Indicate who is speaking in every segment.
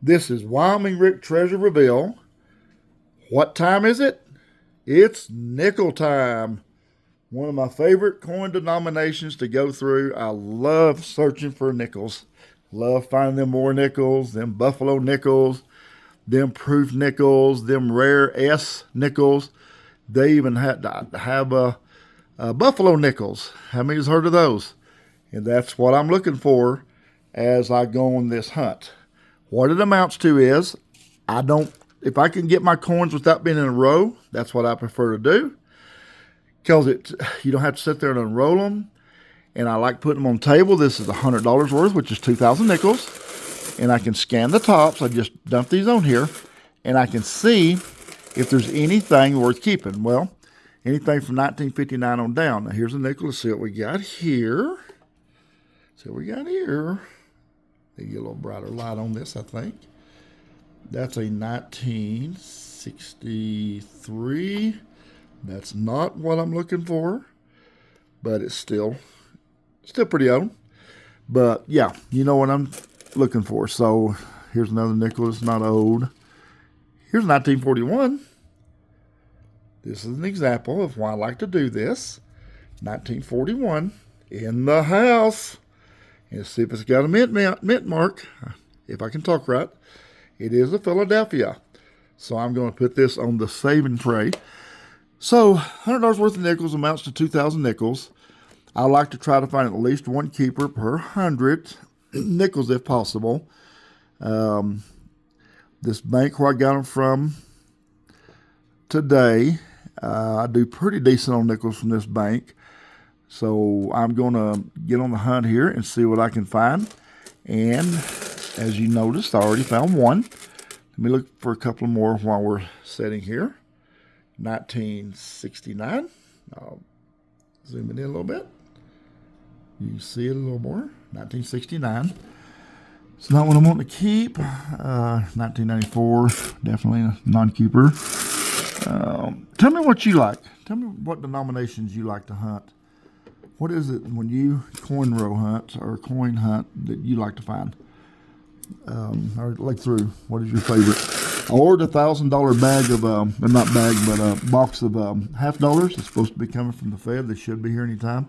Speaker 1: This is Wyoming Rick Treasure Reveal. What time is it? It's nickel time. One of my favorite coin denominations to go through. I love searching for nickels. Love finding them more nickels, them buffalo nickels, them proof nickels, them rare S nickels. They even have buffalo nickels. How many's heard of those? And that's what I'm looking for as I go on this hunt. What it amounts to is, if I can get my coins without being in a row, that's what I prefer to do. Because you don't have to sit there and unroll them. And I like putting them on the table. This is $100 worth, which is 2,000 nickels. And I can scan the tops. I just dump these on here. And I can see if there's anything worth keeping. Well, anything from 1959 on down. Now, here's a nickel. Let's see what we got here. They get a little brighter light on this, I think. That's a 1963. That's not what I'm looking for, but it's still pretty old. But yeah, you know what I'm looking for. So here's another nickel. It's not old. Here's 1941. This is an example of why I like to do this. 1941 in the house. Let's see if it's got a mint mark. If I can talk right. It is a Philadelphia. So I'm going to put this on the save and pray. So $100 worth of nickels amounts to 2,000 nickels. I like to try to find at least one keeper per 100 nickels if possible. This bank where I got them from today, I do pretty decent on nickels from this bank. So I'm going to get on the hunt here and see what I can find. And as you noticed, I already found one. Let me look for a couple more while we're sitting here. 1969. I'll zoom it in a little bit. You can see it a little more. 1969. It's not what I want to keep. 1994. Definitely a non-keeper. Tell me what you like. Tell me what denominations you like to hunt. What is it when you coin row hunt or coin hunt that you like to find? Or look through. What is your favorite? I ordered a $1,000 bag of, not bag, but a box of $50. It's supposed to be coming from the Fed. They should be here anytime.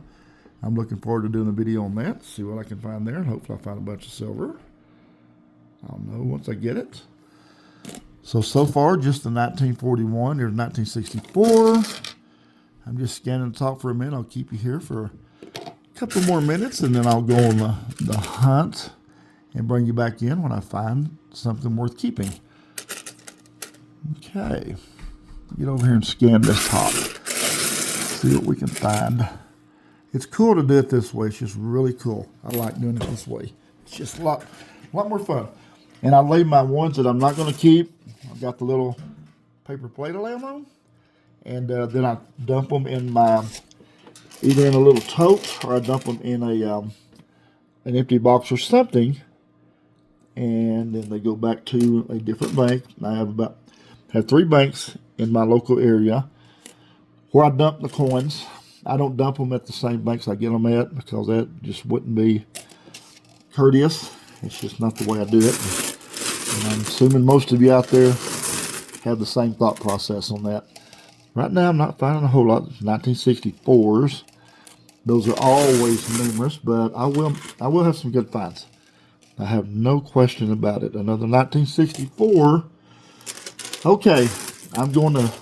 Speaker 1: I'm looking forward to doing a video on that. See what I can find there. And hopefully I find a bunch of silver. I'll know once I get it. So far, just the 1941. There's 1964. I'm just scanning the top for a minute. I'll keep you here for a couple more minutes, and then I'll go on the hunt and bring you back in when I find something worth keeping. Okay. Get over here and scan this top. See what we can find. It's cool to do it this way. It's just really cool. I like doing it this way. It's just a lot more fun. And I leave my ones that I'm not going to keep. I've got the little paper plate I lay them on. And then I dump them in either in a little tote or I dump them in an empty box or something. And then they go back to a different bank. I have 3 banks in my local area where I dump the coins. I don't dump them at the same banks I get them at because that just wouldn't be courteous. It's just not the way I do it. And I'm assuming most of you out there have the same thought process on that. Right now, I'm not finding a whole lot. 1964s. Those are always numerous, but I will have some good finds. I have no question about it. Another 1964. Okay, I'm going to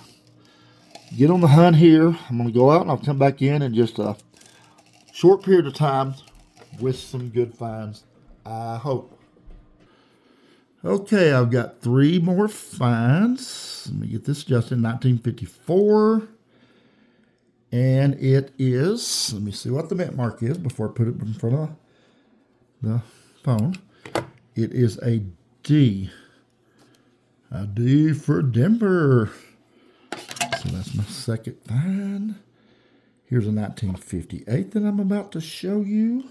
Speaker 1: get on the hunt here. I'm going to go out and I'll come back in just a short period of time with some good finds, I hope. Okay, I've got 3 more finds. Let me get this adjusted. 1954. And it is, let me see what the mint mark is before I put it in front of the phone. It is a D. A D for Denver. So that's my second find. Here's a 1958 that I'm about to show you.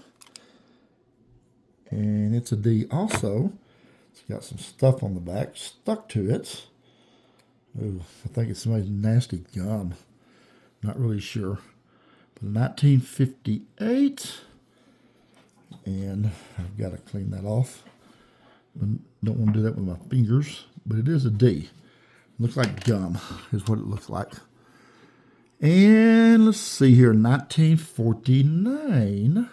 Speaker 1: And it's a D also. It's got some stuff on the back stuck to it. Ooh, I think it's somebody's nasty gum. Not really sure. But 1958. And I've got to clean that off. Don't want to do that with my fingers, but it is a D. Looks like gum is what it looks like. And let's see here, 1949,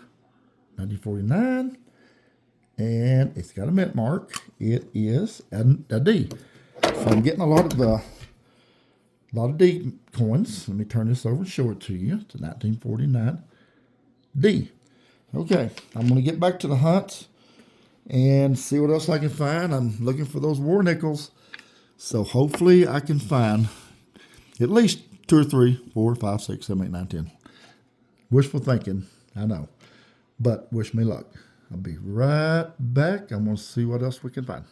Speaker 1: and it's got a mint mark. It is a D. So I'm getting a lot of D coins. Let me turn this over and show it to you. It's a 1949 D. Okay, I'm going to get back to the hunt and see what else I can find. I'm looking for those war nickels. So hopefully I can find at least 2 or 3, 4, 5, 6, 7, 8, 9, 10. Wishful thinking, I know. But wish me luck. I'll be right back. I'm going to see what else we can find.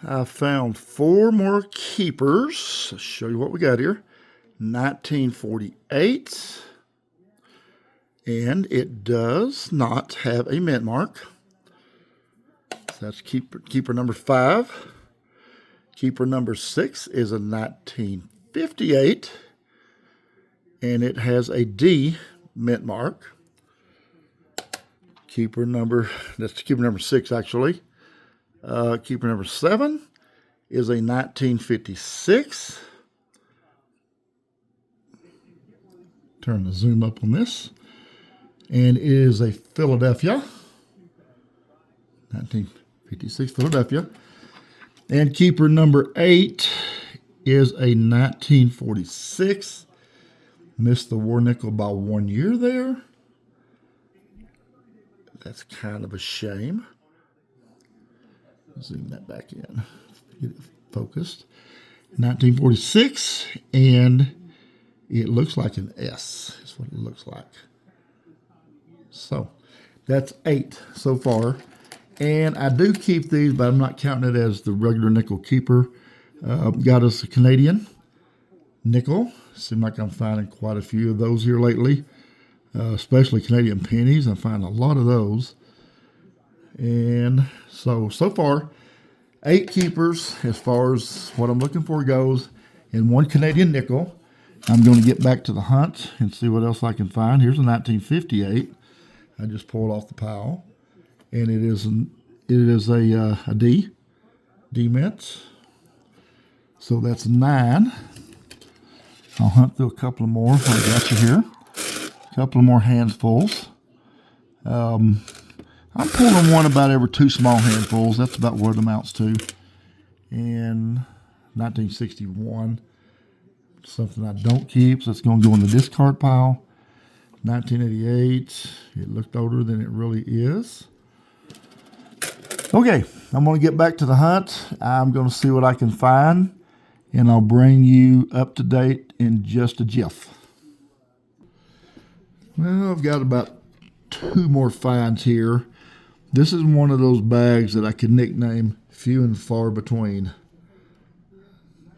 Speaker 1: I found 4 more keepers. I'll show you what we got here. 1948. And it does not have a mint mark. So that's keeper number 5. Keeper number 6 is a 1958. And it has a D mint mark. That's keeper number 6 actually. Keeper number 7 is a 1956. Turn the zoom up on this. And it is a Philadelphia. 1956 Philadelphia. And keeper number 8 is a 1946. Missed the war nickel by 1 year there. That's kind of a shame. Zoom that back in. Get it focused. 1946, and it looks like an S. That's what it looks like. So that's 8 so far. And I do keep these, but I'm not counting it as the regular nickel keeper. Got us a Canadian nickel. Seems like I'm finding quite a few of those here lately, especially Canadian pennies. I find a lot of those. And so far, 8 keepers as far as what I'm looking for goes, and 1 Canadian nickel. I'm going to get back to the hunt and see what else I can find. Here's a 1958. I just pulled off the pile, and it is a D mint. So that's 9. I'll hunt through a couple of more. I got you here. A couple of more handfuls. I'm pulling one about every 2 small handfuls. That's about what it amounts to. And 1961, something I don't keep, so it's going to go in the discard pile. 1988, it looked older than it really is. Okay, I'm going to get back to the hunt. I'm going to see what I can find, and I'll bring you up to date in just a jiff. Well, I've got about 2 more finds here. This is one of those bags that I could nickname few and far between.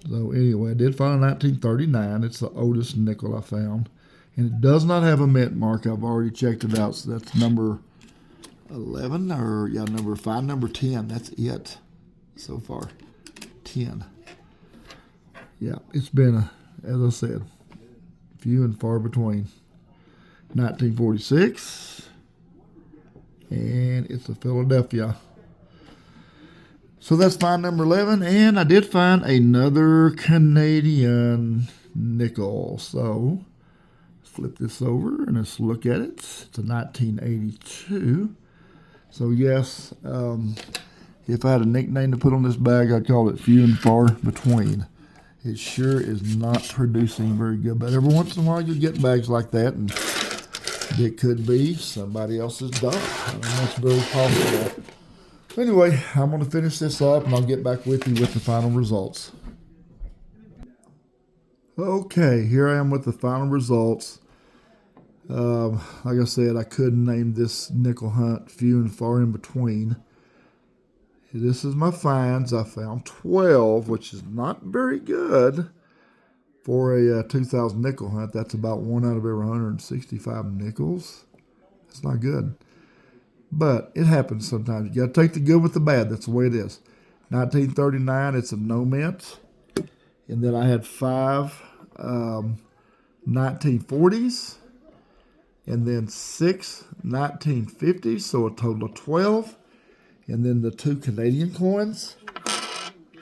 Speaker 1: So anyway, I did find a 1939. It's the oldest nickel I found. And it does not have a mint mark. I've already checked it out. So that's number 11 or, yeah, number 5, number 10. That's it so far. 10. Yeah, it's been, as I said, few and far between. 1946. And it's a Philadelphia. So that's find number 11. And I did find another Canadian nickel. So flip this over and let's look at it. It's a 1982. So yes, if I had a nickname to put on this bag, I'd call it few and far between. It sure is not producing very good, but every once in a while you get bags like that, and it could be somebody else's dog. I mean, that's very possible. Anyway, I'm going to finish this up, and I'll get back with you with the final results. Okay, here I am with the final results. Like I said, I couldn't name this nickel hunt few and far in between. This is my finds. I found 12, which is not very good for a 2,000 nickel hunt. That's about 1 out of every 165 nickels. That's not good. But it happens sometimes. You got to take the good with the bad. That's the way it is. 1939, it's a no mint. And then I had 5 1940s. And then 6 1950s, so a total of 12. And then the 2 Canadian coins.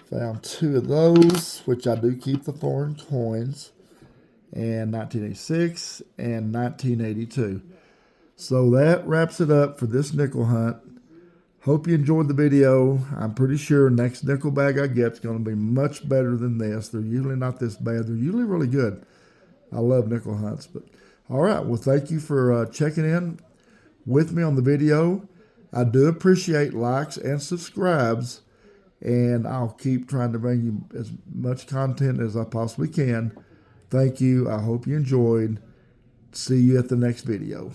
Speaker 1: Found 2 of those, which I do keep the foreign coins. And 1986 and 1982. So that wraps it up for this nickel hunt. Hope you enjoyed the video. I'm pretty sure next nickel bag I get is going to be much better than this. They're usually not this bad. They're usually really good. I love nickel hunts. But all right, well, thank you for checking in with me on the video. I do appreciate likes and subscribes, and I'll keep trying to bring you as much content as I possibly can. Thank you. I hope you enjoyed. See you at the next video.